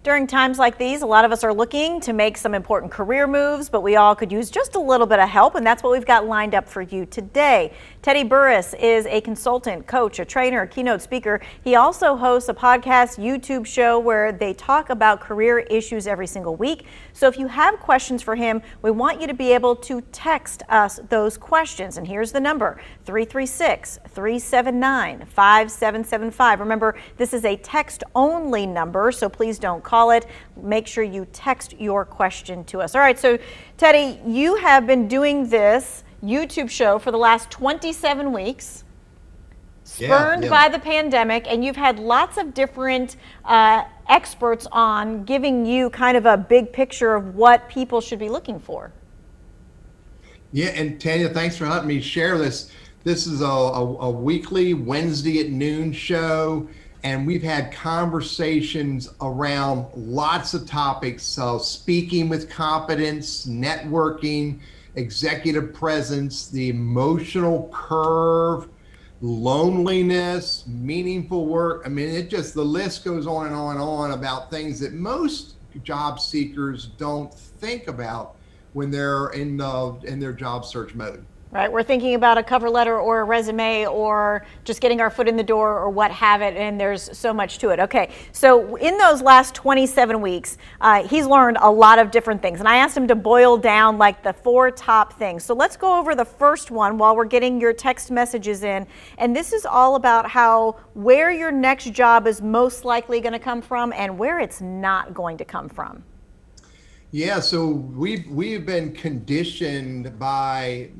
During times like these, a lot of us are looking to make some important career moves, but we all could use just a little bit of help, and that's what we've got lined up for you today. Teddy Burriss is a consultant, coach, a trainer, a keynote speaker. He also hosts a podcast, YouTube show where they talk about career issues every single week. So if you have questions for him, we want you to be able to text us those questions. And here's the number, 336-379-5775. Remember, this is a text-only number, so please don't call it. Make sure you text your question to us. All right, so Teddy, you have been doing this YouTube show for the last 27 weeks, spurned by the pandemic, and you've had lots of different experts on giving you kind of a big picture of what people should be looking for. Yeah, and Tanya, thanks for letting me share this. This is a weekly Wednesday at noon show, and we've had conversations around lots of topics. So speaking with competence, networking, executive presence, the emotional curve, loneliness, meaningful work. I mean, the list goes on and on and on about things that most job seekers don't think about when they're in their job search mode. Right, we're thinking about a cover letter or a resume or just getting our foot in the door or what have it, and there's so much to it. Okay, so in those last 27 weeks, he's learned a lot of different things, and I asked him to boil down like the 4 top things. So let's go over the first one while we're getting your text messages in, and this is all about where your next job is most likely going to come from and where it's not going to come from. Yeah, so we've been conditioned by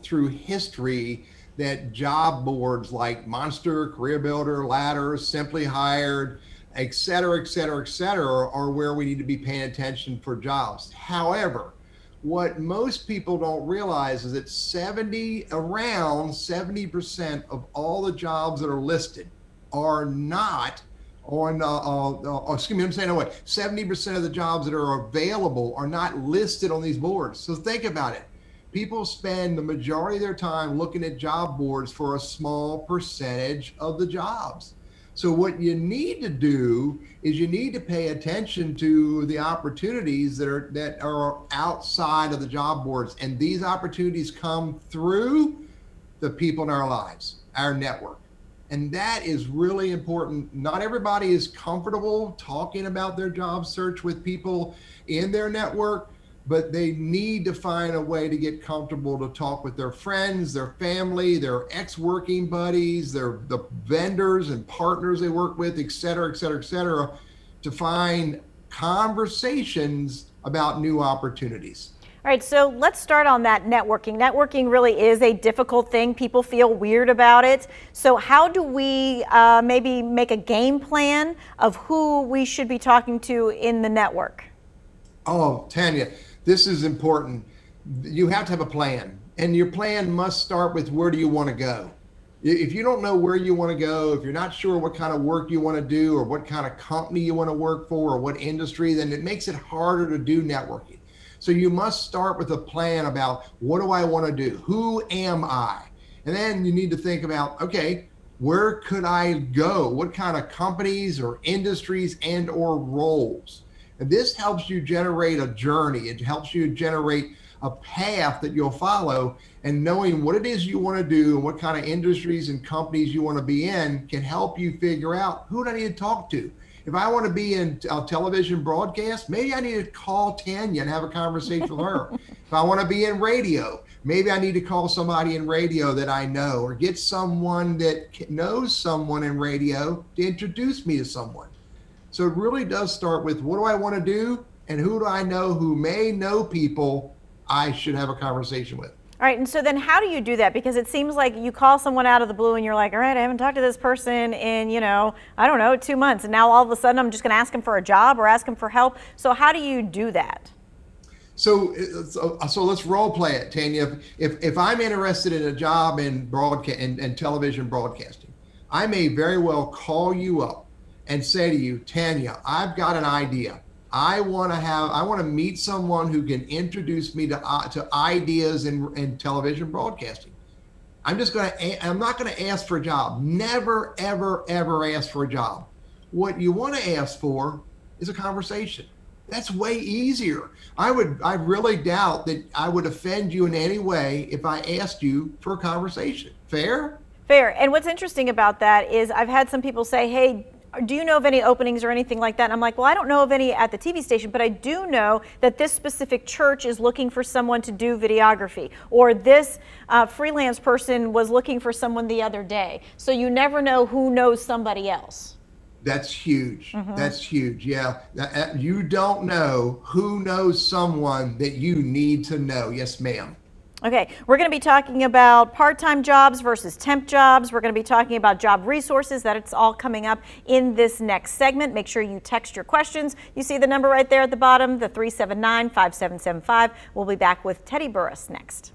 through history that job boards like Monster, Career Builder, Ladder, Simply Hired, et cetera, are where we need to be paying attention for jobs. However, what most people don't realize is that around 70% of all the jobs that are listed are not on, excuse me, I'm saying, no way, 70% of the jobs that are available are not listed on these boards. So think about it. People spend the majority of their time looking at job boards for a small percentage of the jobs. So what you need to do is you need to pay attention to the opportunities that are outside of the job boards. And these opportunities come through the people in our lives, our network. And that is really important. Not everybody is comfortable talking about their job search with people in their network, but they need to find a way to get comfortable to talk with their friends, their family, their ex-working buddies, the vendors and partners they work with, et cetera, to find conversations about new opportunities. All right, so let's start on that networking. Networking really is a difficult thing. People feel weird about it. So how do we maybe make a game plan of who we should be talking to in the network? Oh, Tanya, this is important. You have to have a plan, and your plan must start with where do you want to go. If you don't know where you want to go, if you're not sure what kind of work you want to do or what kind of company you want to work for or what industry, then it makes it harder to do networking. So you must start with a plan about what do I want to do? Who am I? And then you need to think about, okay, where could I go? What kind of companies or industries and or roles? And this helps you generate a journey. It helps you generate a path that you'll follow, and knowing what it is you want to do and what kind of industries and companies you want to be in can help you figure out who do I need to talk to. If I want to be in television broadcast, maybe I need to call Tanya and have a conversation with her. If I want to be in radio, maybe I need to call somebody in radio that I know or get someone that knows someone in radio to introduce me to someone. So it really does start with what do I want to do and who do I know who may know people I should have a conversation with. All right, and so then how do you do that? Because it seems like you call someone out of the blue and you're like, all right, I haven't talked to this person in, I don't know, 2 months. And now all of a sudden I'm just going to ask them for a job or ask them for help. So how do you do that? So let's role play it, Tanya. If I'm interested in a job in television broadcasting, I may very well call you up and say to you, Tanya, I've got an idea. I want to meet someone who can introduce me to ideas in television broadcasting. I'm not going to ask for a job. Never, ever, ever ask for a job. What you want to ask for is a conversation. That's way easier. I really doubt that I would offend you in any way if I asked you for a conversation. Fair? Fair. And what's interesting about that is I've had some people say, hey, do you know of any openings or anything like that? And I'm like, well, I don't know of any at the TV station, but I do know that this specific church is looking for someone to do videography, or this freelance person was looking for someone the other day. So you never know who knows somebody else. That's huge. That's huge. Yeah. You don't know who knows someone that you need to know. Yes, ma'am. Okay, we're going to be talking about part-time jobs versus temp jobs. We're going to be talking about job resources. It's all coming up in this next segment. Make sure you text your questions. You see the number right there at the bottom, the 379-5775. We'll be back with Teddy Burriss next.